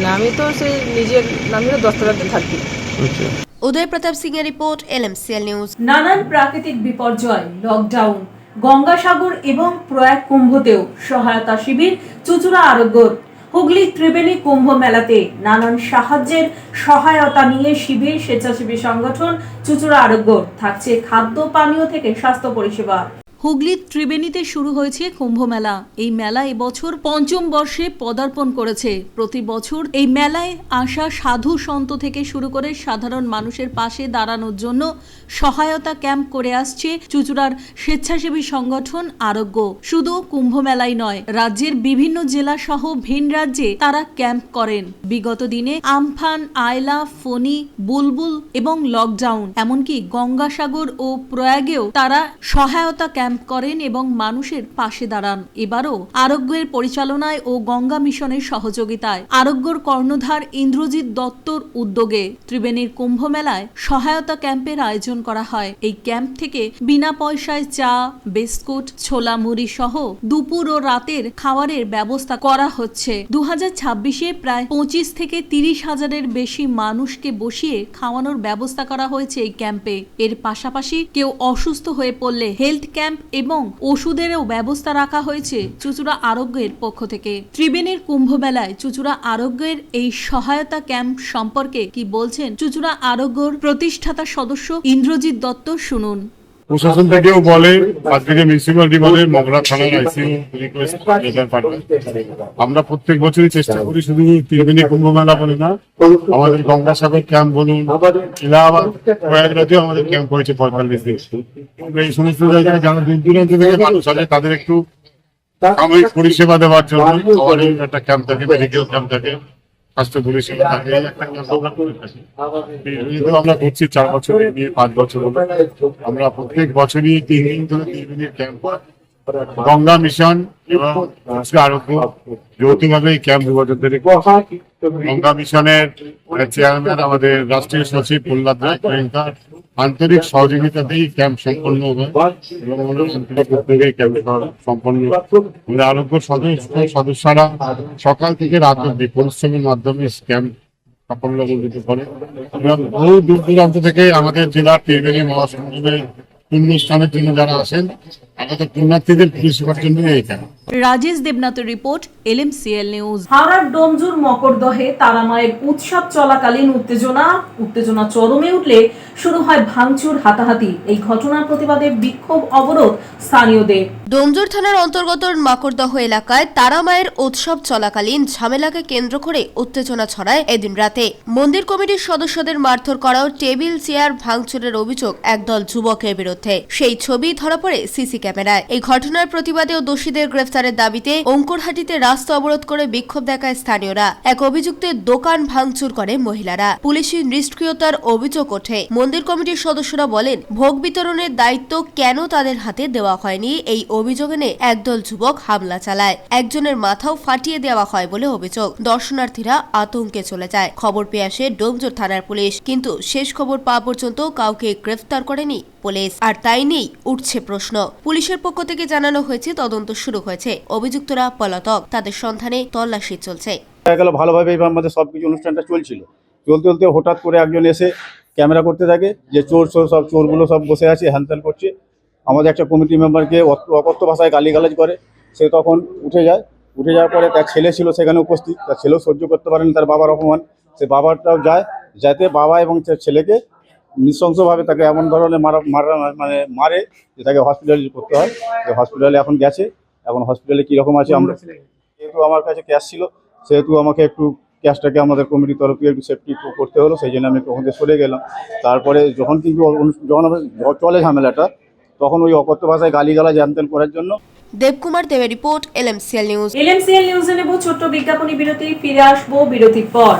না। আমি তো সে নিজের নামে 10 তলাতে থাকি। আচ্ছা। উদয় প্রতাপ সিং এর রিপোর্ট, LMCL নিউজ। নানান প্রাকৃতিক বিপর্যয়, লকডাউন, গঙ্গাসাগর এবং প্রয়াগ কুম্ভতেও সহায়তা শিবির চুচুড়া আরোগ্যর। হুগলি ত্রিবেণী কুম্ভ মেলাতে নানান সাহায্যের সহায়তা নিয়ে শিবির স্বেচ্ছাসেবী সংগঠন চুচুড়া আরোগ্যর। থাকছে খাদ্য পানীয় থেকে স্বাস্থ্য পরিষেবা। হুগলির ত্রিবেণীতে শুরু হয়েছে কুম্ভ মেলা। এই মেলা এবছর 5ম বর্ষে পদার্পণ করেছে। প্রতি বছর এই মেলায় আসা সাধু সন্ত থেকে শুরু করে সাধারণ মানুষের পাশে দাঁড়ানোর জন্য সহায়তা ক্যাম্প করে আসছে চুচুড়ার স্বেচ্ছাসেবী সংগঠন আরোগ্য। শুধু কুম্ভ মেলাই নয়, রাজ্যের বিভিন্ন জেলা সহ ভিন রাজ্যে তারা ক্যাম্প করেন। বিগত দিনে আমফান, আয়লা, ফণি, বুলবুল এবং লকডাউন, এমনকি গঙ্গাসাগর ও প্রয়াগেও তারা সহায়তা ক্যাম্প করেন এবং মানুষের পাশে দাঁড়ান। এবারও আরোগ্যের পরিচালনায় ও গঙ্গা মিশনের সহযোগিতায় আরোগ্যর কর্ণধার ইন্দ্রজিৎ দত্তর উদ্যোগে ত্রিবেণীর কুম্ভ মেলায় সহায়তা ক্যাম্পের আয়োজন করা হয়। এই ক্যাম্প থেকে বিনা পয়সায় চা, বিস্কুট, ছোলা মুড়ি সহ দুপুর ও রাতের খাবারের ব্যবস্থা করা হচ্ছে। 2026-এ প্রায় 25 থেকে 30 হাজারের বেশি মানুষকে বসিয়ে খাওয়ানোর ব্যবস্থা করা হয়েছে এই ক্যাম্পে। এর পাশাপাশি কেউ অসুস্থ হয়ে পড়লে হেলথ ক্যাম্প এবং ওষুধেরও ব্যবস্থা রাখা হয়েছে চুচুড়া আরোগ্যের পক্ষ থেকে। ত্রিবেণীর কুম্ভ মেলায় চুচুড়া আরোগ্যের এই সহায়তা ক্যাম্প সম্পর্কে কি বলছেন চুচুড়া আরোগ্যর প্রতিষ্ঠাতা সদস্য ইন্দ্রজিৎ দত্ত, শুনুন। প্রশাসন থেকেও বলে, আজকে মিউনিসিপ্যালিটি বলে, মগরা থানার আইসিইউ রিকোয়েস্ট পাঠায়। আমরা প্রত্যেক বছরই চেষ্টা করি, শুধু ত্রিবেণী কুম্ভ মেলা বলে না, আমাদের গঙ্গাসাগর ক্যাম্প বলুন, এলাহাবাদ, প্রয়াগরাজেও আমাদের ক্যাম্প হয়েছে 45 দিন। এই সমস্ত জায়গায় যারা দূর দূরান্ত থেকে মানুষ আছে তাদের একটু সাময়িক পরিষেবা দেওয়ার জন্য আমাদের একটা ক্যাম্প থাকে, মেডিকেল ক্যাম্প থাকে, স্বাস্থ্য পরিষেবা থাকে। একটা ক্যাম্প আমরা করে থাকি। আমরা করছি 4 বছর নিয়ে 5 বছর হলো। আমরা প্রত্যেক বছরই 3 দিন ধরে ত্রিবেণীর ক্যাম্প, গঙ্গা মিশন এবং আরোগ্য যৌথভাবে এই ক্যাম্প 2 বছর ধরে। গঙ্গা মিশনের চেয়ারম্যান আমাদের রাষ্ট্রীয় সচিব প্রহ্লাদ রায়, আন্তরিক সহযোগিতাতেই ক্যাম্প সম্পন্ন হবে এবং আমাদের আন্তরিক উদ্যোগেই ক্যাম্প সম্পন্ন আমাদের আরোগ্য সদস্যরা সকাল থেকে রাত অব্দি পরিশ্রমের মাধ্যমে ক্যাম্প সাফল্যমণ্ডিত করে এবং বহু দূর দূরান্ত থেকে আমাদের জেলার ত্রিবেণী মহাসংগমের পুণ্যস্থানের জন্য যারা আসেন আমাদের পুণ্যার্থীদের পরিষেবার জন্য এই ক্যাম্প। রাজেশ দেবনাথের রিপোর্ট, LMCL নিউজ। হাওড়ার ডোমজুর মকরদহে তারামায়ের উৎসব চলাকালীন উত্তেজনা চরমে উঠলে শুরু হয় ভাঙচুর, হাতাহাতি। এই ঘটনার প্রতিবাদে বিক্ষোভ, অবরোধ স্থানীয়দের। ডোমজুর থানার অন্তর্গত মাকড়দহ এলাকায় তারামায়ের উৎসব চলাকালীন ঝামেলাকে কেন্দ্র করে উত্তেজনা ছড়ায় এদিন রাতে। মন্দির কমিটির সদস্যদের মারধর করা ও টেবিল চেয়ার ভাঙচুরের অভিযোগ একদল যুবকের বিরুদ্ধে। সেই ছবি ধরা পড়ে সিসি ক্যামেরায়। এই ঘটনার প্রতিবাদে ও দোষীদের গ্রেফতারের দাবিতে অঙ্কুরহাটিতে রাস্তা অবরোধ করে বিক্ষোভ দেখায় স্থানীয়রা। এক অভিযুক্তের দোকান ভাঙচুর করে মহিলারা। পুলিশি নিষ্ক্রিয়তার অভিযোগ ওঠে। মন্দির কমিটির সদস্যরা বলেন, ভোগ বিতরণের দায়িত্ব কেন তাদের হাতে দেওয়া হয়নি এই অভিযোগ এনে একদল যুবক হামলা চালায়। একজনের মাথাও ফাটিয়ে দেওয়া হয় বলে অভিযোগ। দর্শনার্থীরা আতঙ্কে চলে যায়। খবর পেয়ে আসে ডোমজুর থানার পুলিশ, কিন্তু শেষ খবর পাওয়া পর্যন্ত কাউকে গ্রেফতার করেনি পুলিশ। আর তাই নেই উঠছে প্রশ্ন। পুলিশের পক্ষ থেকে জানানো হয়েছে তদন্ত শুরু হয়েছে। অভিযুক্তরা পলাতক, তাদের সন্ধানে তল্লাশি চলছে। ভালোভাবে আমাদের সবকিছু অনুষ্ঠানটা চলছিল, চলতে হঠাৎ করে একজন এসে ক্যামেরা করতে থাকে যে চোরগুলো সব বসে আছে, হ্যানত্যান করছে। আমাদের একটা কমিটি মেম্বারকে অকথ্য ভাষায় গালিগালাজ করে। সে তখন উঠে যাওয়ার পরে তার ছেলে ছিল সেখানে উপস্থিত। তার ছেলেও সহ্য করতে পারেন তার বাবার অপমান। সে বাবাটাও যায়, যাতে বাবা এবং ছেলেকে নৃশংসভাবে তাকে এমন ধরনের মারে যে তাকে হসপিটালাইজ করতে হয়। হসপিটালে এখন গেছে। এখন হসপিটালে কীরকম আছে আমরা, যেহেতু আমার কাছে ক্যাশ ছিল সেহেতু আমাকে একটু ক্যাশটাকে আমাদের কমিটির তরফ থেকে একটু সেফটি করতে হলো, সেই জন্য আমি একটু ওখানে সরে গেলাম। তারপরে যখন চলে ঝামেলাটা, তখন ওই অকথ্য ভাষায় গালিগালাজ হ্যানত্যান করার জন্য। দেবকুমার দেবের রিপোর্ট, LMCL নিউজ। LMCL নিউজে নেব ছোট্ট বিজ্ঞাপনী বিরতি, ফিরে আসবো বিরতির পর।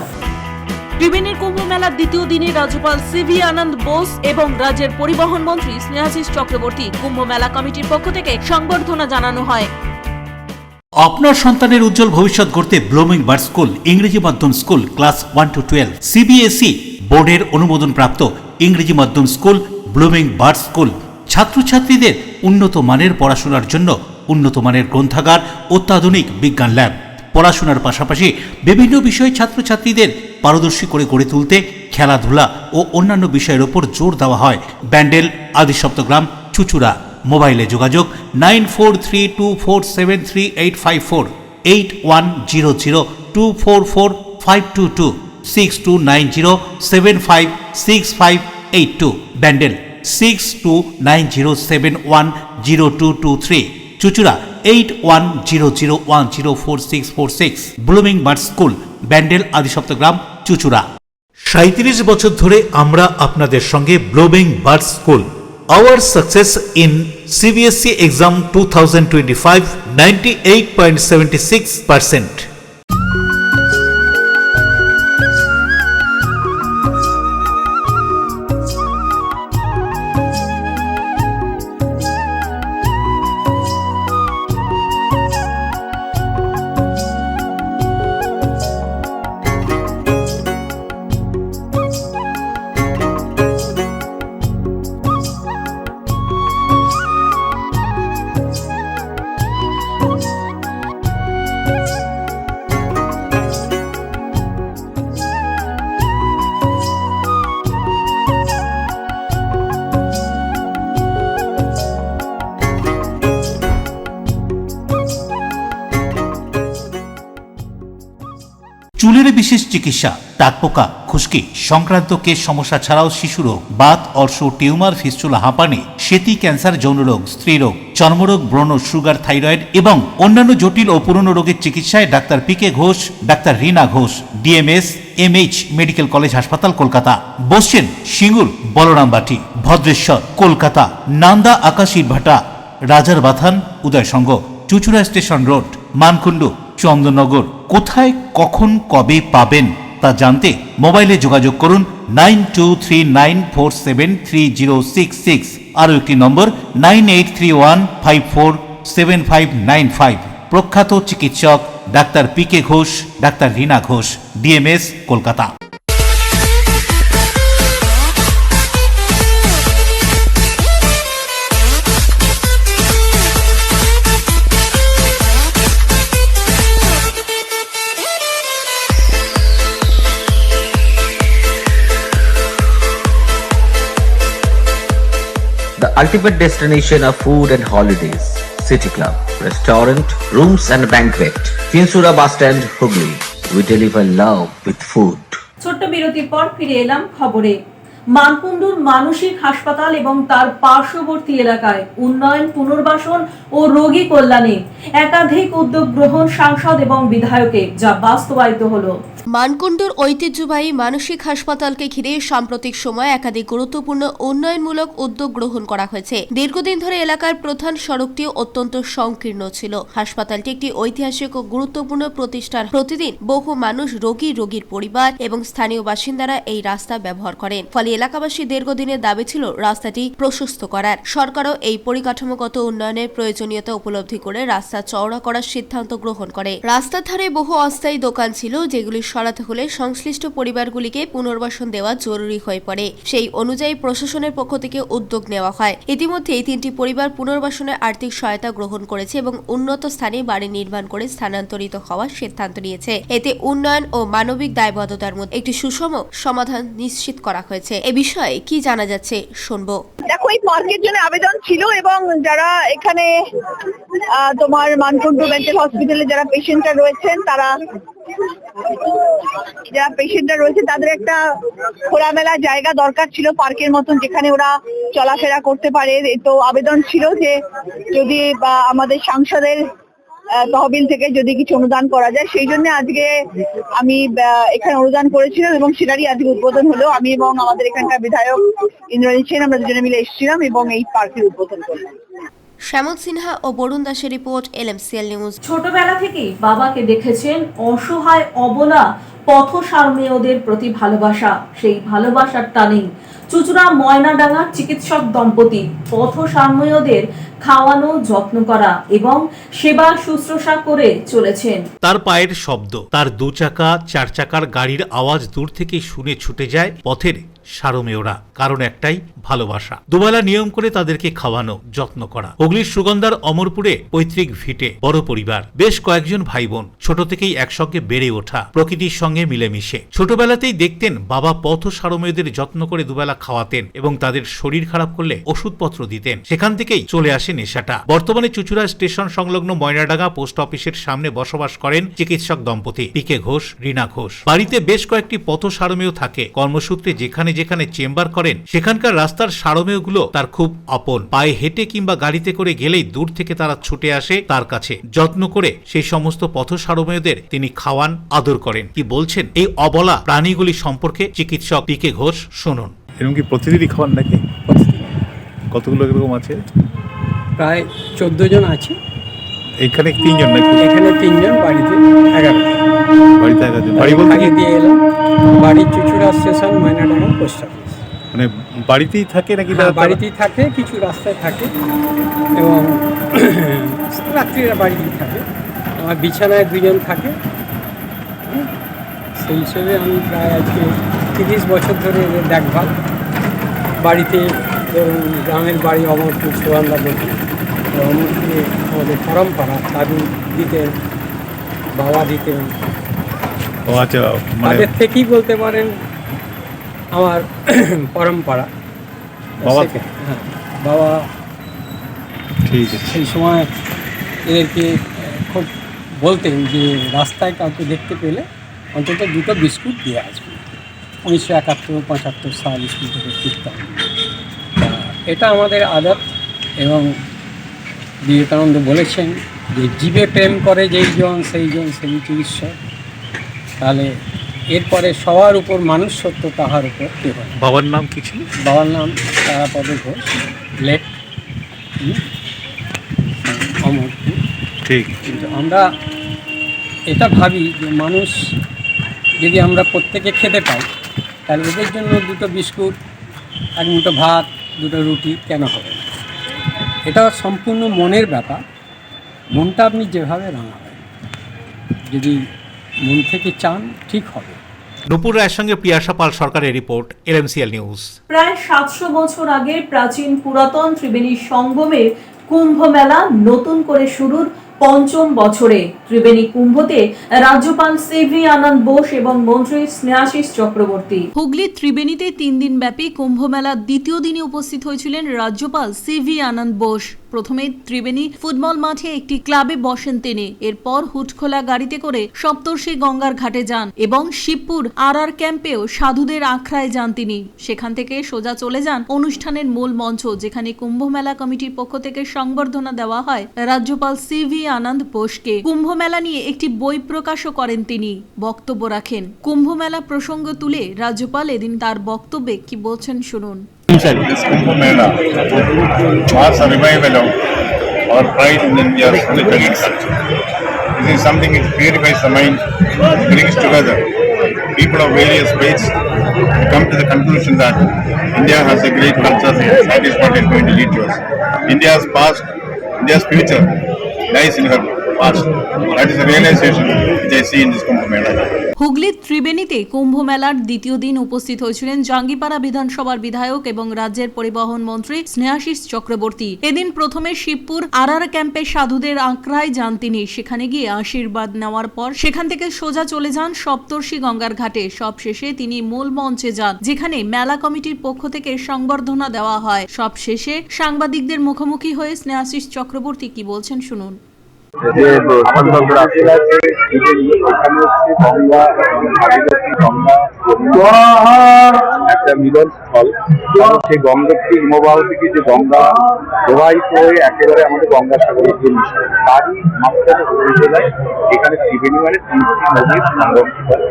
ত্রিবেণীর কুম্ভ মেলার দ্বিতীয় দিনে রাজ্যপাল CV আনন্দ বোস এবং রাজ্যের পরিবহন মন্ত্রী স্নেহাশিস চক্রবর্তী কুম্ভ মেলা কমিটির পক্ষ থেকে সংবর্ধনা জানানো হয়। আপনার সন্তানের উজ্জ্বল ভবিষ্যৎ গড়তে ব্লুমিং বার্ড স্কুল ইংরেজি মাধ্যম স্কুল ক্লাস 1 to 12 CBSE বোর্ডের অনুমোদন প্রাপ্ত ইংরেজি মাধ্যম স্কুল ব্লুমিং বার্ড স্কুল। ছাত্রছাত্রীদের উন্নত মানের পড়াশোনার জন্য উন্নত মানের গ্রন্থাগার, অত্যাধুনিক বিজ্ঞান ল্যাব। পড়াশোনার পাশাপাশি বিভিন্ন বিষয়ে ছাত্রছাত্রীদের পারদর্শী করে গড়ে তুলতে খেলাধুলা ও অন্যান্য বিষয়ের ওপর জোর দেওয়া হয়। ব্যান্ডেল, আদি সপ্তগ্রাম, চুচুড়া। মোবাইলে যোগাযোগ 9432473854, 8100244522, 6290756582। Bandel 6290710223, Chuchura 8100104646। Blooming bird school, Bandel, আদি সপ্তগ্রাম, চুচুড়া। 37 বছর ধরে আমরা আপনাদের সঙ্গে blooming bird school. Our success in CBSE exam 2025 98.76%. চুলের বিশেষ চিকিৎসা, টাকপোকা, খুশকি সংক্রান্ত কেশ সমস্যা ছাড়াও শিশু রোগ, বাত, অর্শ, টিউমার, ফিস্টুলা, হাঁপানি, সেতি, ক্যান্সার, যৌনরোগ, স্ত্রীরোগ, চর্মরোগ, ব্রণ, সুগার, থাইরয়েড এবং অন্যান্য জটিল ও পুরনো রোগের চিকিৎসায় doctor PK Ghosh, doctor Rina Ghosh, DMS MH medical college হাসপাতাল, কলকাতা। বসছেন সিঙ্গুর, বলরামবাটি, ভদ্রেশ্বর, কলকাতা। নান্দা, আকাশ ইটভাটা, রাজার বাথান, উদয়সঙ্গ, চুচুড়া স্টেশন রোড, মানকুণ্ডু, চন্দননগর। কোথায়, কখন, কবে পাবেন তা জানতে মোবাইলে যোগাযোগ করুন 9239473066। আরও একটি নম্বর 9831547595। প্রখ্যাত চিকিৎসক doctor PK Ghosh, doctor Rina Ghosh, DMS, Kolkata. ultimate destination of food and holidays. City Club, restaurant, rooms and banquet. Finsura Bus Stand, Hooghly. We deliver love with food. ছোট্ট বিরতির পর ফিরে এলাম খবরে। মানকুণ্ডুর মানসিক হাসপাতাল এবং তার পার্শ্ববর্তী এলাকায় উন্নয়ন, পুনর্বাসন ও রোগী কল্যাণে একাধিক উদ্যোগ গ্রহণ সাংসদ এবং বিধায়কের, যা বাস্তবায়িত হলো। মানকুণ্ডুর ঐতিহ্যবাহী মানসিক হাসপাতালকে ঘিরে সাম্প্রতিক সময়ে একাধিক গুরুত্বপূর্ণ উন্নয়নমূলক উদ্যোগ গ্রহণ করা হয়েছে। দীর্ঘদিন ধরে এলাকার প্রধান সড়কটি অত্যন্ত সংকীর্ণ ছিল। হাসপাতালটি একটি ঐতিহাসিক ও গুরুত্বপূর্ণ প্রতিষ্ঠান। প্রতিদিন বহু মানুষ, রোগীর পরিবার এবং স্থানীয় বাসিন্দারা এই রাস্তা ব্যবহার করেন। ফলে এলাকাবাসী দীর্ঘদিনের দাবি ছিল রাস্তাটি প্রশস্ত করার। সরকারও এই পরিকাঠামোগত উন্নয়নের প্রয়োজনীয়তা উপলব্ধি করে রাস্তা চওড়া করার সিদ্ধান্ত গ্রহণ করে। রাস্তার ধারে বহু অস্থায়ী দোকান ছিল, যেগুলি সরাতে হলে সংশ্লিষ্ট পরিবারগুলিকে পুনর্বাসন দেওয়া জরুরি হয়ে পড়ে। সেই অনুযায়ী প্রশাসনের পক্ষ থেকে উদ্যোগ নেওয়া হয়। ইতিমধ্যে এই 3টি পরিবার পুনর্বাসনে আর্থিক সহায়তা গ্রহণ করেছে এবং উন্নত স্থানে বাড়ি নির্মাণ করে স্থানান্তরিত হওয়ার সিদ্ধান্ত নিয়েছে। এতে উন্নয়ন ও মানবিক দায়বদ্ধতার মধ্যে একটি সুষম সমাধান নিশ্চিত করা হয়েছে। এ বিষয়ে কি জানা যাচ্ছে শুনবো। দেখো, এই পার্কের জন্য আবেদন ছিল এবং যারা এখানে তোমার মানকুণ্ডু মেন্টাল হসপিটালে যারা পেশেন্টরা রয়েছেন তাদের একটা খোলামেলা জায়গা দরকার ছিল, পার্কের মতন, যেখানে ওরা চলাফেরা করতে পারে। তো আবেদন ছিল যে যদি আমাদের সাংসদের তহবিল থেকে যদি কিছু অনুদান করা যায়, সেই জন্য আজকে আমি এখানে অনুদান করেছিলাম এবং সেটারই আজকে উদ্বোধন হলো। আমি এবং আমাদের এখানকার বিধায়ক ইন্দ্রনীল সেন আমরা দুজনে মিলে এসেছিলাম এবং এই পার্কের উদ্বোধন করলাম। শ্যামল সিনহা ও বরুণ দাসের রিপোর্ট, LMCL নিউজ। ছোটবেলা থেকেই বাবাকে দেখেছেন অসহায়, অবলা, পথসারমেয়দের প্রতি ভালোবাসা। সেই ভালোবাসার টানেই চুচুড়া ময়নাডাঙ্গার চিকিৎসক দম্পতি পথসারমেয়দের খাওয়ানো, যত্ন করা এবং সেবা শুশ্রূষা করে চলেছেন। তার পায়ের শব্দ, তার 2 চাকা 4 চাকার গাড়ির আওয়াজ দূর থেকে শুনে ছুটে যায় পথের সারমেয়রা। কারণ একটাই, ভালোবাসা। দুবেলা নিয়ম করে তাদেরকে খাওয়ানো, যত্ন করা। হুগলির সুগন্ধার অমরপুরে পৈতৃক ভিটে, বড় পরিবার, বেশ কয়েকজন ভাই বোন, ছোট থেকেই একসঙ্গে বেড়ে ওঠা, প্রকৃতির সঙ্গে মিলেমিশে। ছোটবেলাতেই দেখতেন বাবা পথ সারমেয়দের যত্ন করে দুবেলা খাওয়াতেন এবং তাদের শরীর খারাপ করলে ওষুধপত্র দিতেন। সেখান থেকেই চলে আসে নেশাটা। বর্তমানে চুচুড়া স্টেশন সংলগ্ন ময়নাডাঙ্গা পোস্ট অফিসের সামনে বসবাস করেন চিকিৎসক দম্পতি পিকে ঘোষ, রীনা ঘোষ। বাড়িতে বেশ কয়েকটি পথ সারমেয় থাকে। কর্মসূত্রে যেখানে যেখানে চেম্বার করেন, সেখানকার রাস্তার সারমেয়গুলো তার খুব আপন। পায়ে হেঁটে কিংবা গাড়িতে করে গেলেই দূর থেকে তারা ছুটে আসে তার কাছে। যত্ন করে সেই সমস্ত পথ সারমেয়দের তিনি খাওয়ান, আদর করেন। কি বলছেন এই অবলা প্রাণীগুলি সম্পর্কে চিকিৎসক পিকে ঘোষ, শুনুন। এরকম কি প্রতিদিনই খাওয়ান নাকি? কতগুলো এরকম আছে? প্রায় 14 জন আছে। এখানে 3 জন নাকি? এখানে 3 জন, বাড়িতে 11 জন। বাড়িতে 11 জন। বাড়ি বলতে আগে দিয়ে এলাম। বাড়ি চুচুড়া স্টেশন, ময়নাডাঙ্গা পোস্ট অফিস। মানে বাড়িতেই থাকে নাকি? বাড়িতেই থাকে, কিছু রাস্তায় থাকে এবং রাত্রিরা বাড়িতেই থাকে। আমার বিছানায় 2 জন থাকে। সেই হিসেবে আমি প্রায় আজকে 30 বছর ধরে এদের দেখভাল। বাড়িতে গ্রামের বাড়ি অমরপুর, সুগন্ধা বলতে অমরপুরে আমাদের পরম্পরা, দাদু দিতেন, বাবা দিতেন। ও আচ্ছা, তাদের থেকেই বলতে পারেন আমার পরম্পরা। বাবা? হ্যাঁ, বাবা ঠিক আছে। সেই সময় এদেরকে খুব বলতেন যে রাস্তায় কাউকে দেখতে পেলে অন্তত 2টো বিস্কুট দিয়ে আসবে। 1971-75 সাল স্কুল থেকে ফিরতাম। এটা আমাদের আদত এবং বিবেকানন্দ বলেছেন যে জীবে প্রেম করে যেই জন সেই চিকিৎসক। তাহলে এরপরে সবার উপর মানুষ সত্য, তাহার উপর কে হয়। বাবার নাম কি ছিল? বাবার নাম তারাপদ ঘোষ, লেট অমরপুর। ঠিক। কিন্তু আমরা এটা ভাবি যে মানুষ যদি আমরা প্রত্যেকে খেতে পাই, তাহলে এদের জন্য 2টো বিস্কুট, 1 মুঠো ভাত, 2টো রুটি কেন হবে না? এটা সম্পূর্ণ মনের ব্যাপার। মনটা আপনি যেভাবে রাঙাবেন, যদি মন থেকে চান, ঠিক হবে। নুপুর রায়ের সঙ্গে প্রিয়াশা পাল সরকারের রিপোর্ট, LMCL নিউজ। প্রায় 700 বছর আগে প্রাচীন পুরাতন ত্রিবেণী সঙ্গমের কুম্ভ মেলা নতুন করে শুরুর পঞ্চম বছরে ত্রিবেণী কুম্ভতে রাজ্যপাল সিভি আনন্দ বোস এবং মন্ত্রী স্নেহাশিস চক্রবর্তী। হুগলি ত্রিবেণীতে 3 দিন ব্যাপী কুম্ভ মেলার দ্বিতীয় দিনে উপস্থিত হয়েছিলেন রাজ্যপাল সিভি আনন্দ বোস। প্রথমে ত্রিবেণী ফুটবল মাঠে একটি ক্লাবে বসেন তিনি। এরপর হুটখোলা গাড়িতে করে সপ্তর্ষি গঙ্গার ঘাটে যান এবং শিবপুর আর ক্যাম্পেও সাধুদের আখড়ায় যান তিনি। সেখান থেকে সোজা চলে যান অনুষ্ঠানের মূল মঞ্চ, যেখানে কুম্ভ মেলা কমিটির পক্ষ থেকে সংবর্ধনা দেওয়া হয় রাজ্যপাল সিভি আনন্দ বোসকে। কুম্ভ মেলা নিয়ে একটি বই প্রকাশও করেন তিনি, বক্তব্য রাখেন। কুম্ভ মেলা প্রসঙ্গ তুলে রাজ্যপাল এদিন তার বক্তব্যে কি বলছেন শুনুন। This Kumbh Mela marks a revival of our pride in India's religion and culture. This is something that purifies the mind, brings together people of various faiths, come to the conclusion that India has a great culture, that is what is going to lead to us. India's past, India's future lies in her past. That is the realization which I see in this Kumbh Mela. হুগলির ত্রিবেণীতে কুম্ভ মেলার দ্বিতীয় দিন উপস্থিত হয়েছিলেন জাঙ্গিপাড়া বিধানসভার বিধায়ক এবং রাজ্যের পরিবহন মন্ত্রী স্নেহাশিস চক্রবর্তী। এদিন প্রথমে শিবপুর আর ক্যাম্পে সাধুদের আখড়ায় যান তিনি। সেখানে গিয়ে আশীর্বাদ নেওয়ার পর সেখান থেকে সোজা চলে যান সপ্তর্ষি গঙ্গার ঘাটে। সবশেষে তিনি মূল মঞ্চে যান, যেখানে মেলা কমিটির পক্ষ থেকে সংবর্ধনা দেওয়া হয়। সবশেষে সাংবাদিকদের মুখোমুখি হয়ে স্নেহাশিস চক্রবর্তী কি বলছেন শুনুন। একটা মিলন স্থল, সেই গঙ্গোত্রী হিমবাহ থেকে যে গঙ্গা প্রবাহিত হয়ে একেবারে আমাদের গঙ্গাসাগরে গিয়ে মিশে, তারই মাঝখানে হুগলি জেলায় এখানে ত্রিবেণী মানে তিনটি নদীর সঙ্গমস্থল।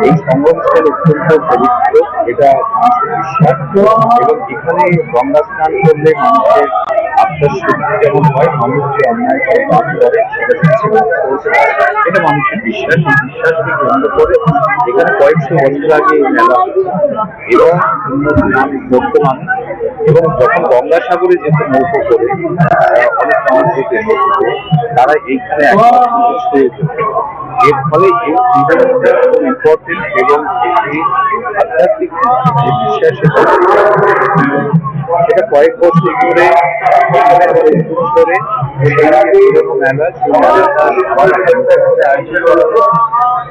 এই সঙ্গমস্থল অত্যন্ত পবিত্র, এটা মানুষের বিশ্বাস, এবং এখানে গঙ্গা স্নান করলে মানুষের আত্মার শুদ্ধি যেমন হয়, মানুষ যে অন্যায় করে পাপ করে এটা মানুষের বিশ্বাস। এই বিশ্বাসকে কেন্দ্র করে এখানে কয়েকশো বছর আগে এই মেলা এবং নাম বর্তমান, এবং যখন গঙ্গাসাগরে যেতে নৌকো করে অনেক মানুষ যেতে নৌকো করে তারা এইখানে একবার হয়ে যেত। এর ফলে এই ইভেন্টটা খুব ইম্পর্টেন্ট, এবং এই আধ্যাত্মিক যে বিশ্বাসের সেটা কয়েক বছর ধরে মেলা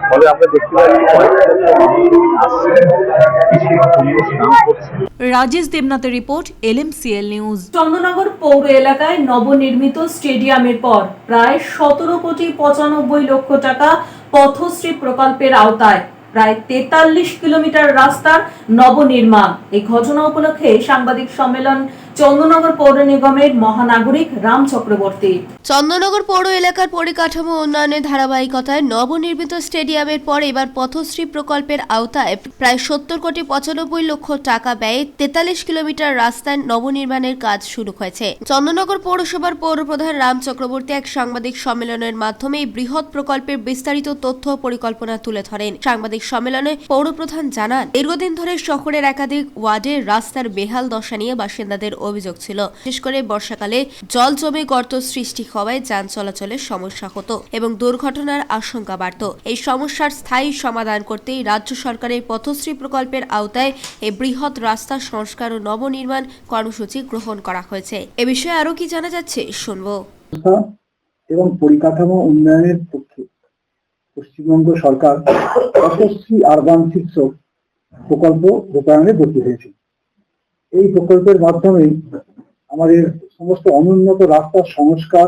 ফলে আমরা দেখতে পাচ্ছি। রাজেশ দেবনাথের রিপোর্ট, LMCL নিউজ। চন্দননগর পৌর এলাকায় নবনির্মিত স্টেডিয়ামের পর প্রায় 17,95,00,000 টাকা পথশ্রী প্রকল্পের আওতায় প্রায় 43 কিলোমিটার রাস্তার নবনির্মাণ। এই ঘটনা উপলক্ষে সাংবাদিক সম্মেলন চন্দননগর পৌর নিগমের মহানাগরিক রাম চক্রবর্তী। চন্দননগর পৌর এলাকার পরিকাঠামো উন্নয়নের ধারাবাহিকতায় নবনির্মিত স্টেডিয়ামের পর এবার পথশ্রী প্রকল্পের আওতায় প্রায় 70,95,00,000 টাকা ব্যয়ে 43 কিলোমিটার রাস্তার নবনির্মাণের কাজ শুরু হয়েছে। চন্দননগর পৌরসভার পৌরপ্রধান রাম চক্রবর্তী এক সাংবাদিক সম্মেলনের মাধ্যমে এই বৃহৎ প্রকল্পের বিস্তারিত তথ্য পরিকল্পনা তুলে ধরেন। সাংবাদিক সম্মেলনে পৌরপ্রধান জানান, দীর্ঘদিন ধরে শহরের একাধিক ওয়ার্ডের রাস্তার বেহাল দশা নিয়ে বাসিন্দাদের অভিযোগ ছিল। বিশেষ করে বর্ষাকালে জল জমে গর্ত সৃষ্টি হওয়ায় যান চলাচলের সমস্যা হতো এবং দুর্ঘটনার আশঙ্কা বাড়ত। এই সমস্যার স্থায়ী সমাধান করতেই রাজ্য সরকারের পথশ্রী প্রকল্পের আওতায় এই বৃহৎ রাস্তা সংস্কার ও নবনির্মাণ কর্মসূচি গ্রহণ করা হয়েছে। এ বিষয়ে আরো কি জানা যাচ্ছে শুনবো। এবং পরিকাঠামো উন্নয়নের পক্ষে পশ্চিমবঙ্গ সরকার পথশ্রী আরবান শীর্ষক প্রকল্প রূপায়ণে ব্রতী হয়েছে। এই প্রকল্পের মাধ্যমে আমাদের সমস্ত অনুন্নত রাস্তার সংস্কার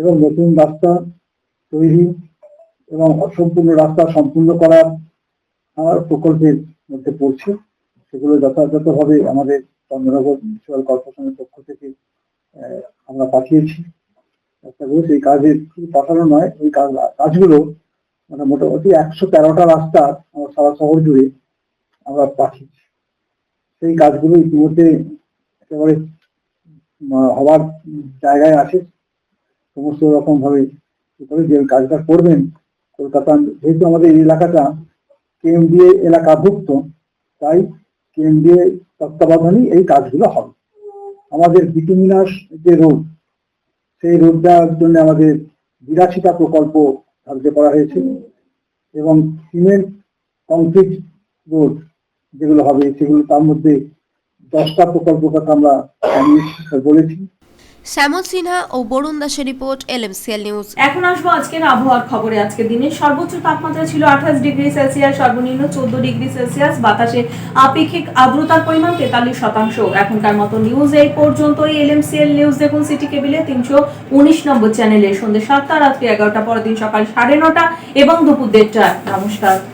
এবং নতুন রাস্তা তৈরি এবং অসম্পূর্ণ রাস্তা সম্পূর্ণ করার আমার প্রকল্পের মধ্যে পড়ছে। সেগুলো যথাযথভাবে আমাদের চন্দ্রনগর মিউনিসিপাল কর্পোরেশনের পক্ষ থেকে আমরা পাঠিয়েছি। সেই কাজের পাঠানো নয়, ওই কাজগুলো মানে মোটামুটি 113টা রাস্তা আমার সারা শহর জুড়ে আমরা পাঠিয়েছি। সেই কাজগুলো ইতিমধ্যে একেবারে হওয়ার জায়গায় আছে। সমস্ত রকম ভাবে যে কাজটা করবেন, কলকাতা যেহেতু আমাদের এই এলাকাটা কেএমডিএ এলাকাভুক্ত, তাই কেএমডিএ তত্ত্বাবধানেই এই কাজগুলো হবে। আমাদের বিটুমিনাস যে রোড, সেই রোডটার জন্য আমাদের 82টা প্রকল্প ধার্য করা হয়েছে এবং সিমেন্ট কংক্রিট রোড যেগুলো হবে সেগুলো তার মধ্যে 10টা প্রকল্প কথা আমরা বলেছি। শ্যামল সিনহা ও বরুণ দাসের রিপোর্ট, LMCL নিউজ। এখন আসবো আজকের আবহাওয়ার খবরে। আজকের দিনে সর্বোচ্চ তাপমাত্রা ছিল 28 ডিগ্রি সেলসিয়াস, সর্বনিম্ন 14 ডিগ্রি সেলসিয়াস। বাতাসে আপেক্ষিক আর্দ্রতার পরিমাণ 43%। এখনকার মতো নিউজ এই পর্যন্তই। LMCL নিউজ দেখুন সিটি কেবিলে 319 নম্বর চ্যানেলে সন্ধ্যে 7টা, রাত্রি 11টা, পরের দিন সকাল 9:30 এবং দুপুর 1:30। নমস্কার।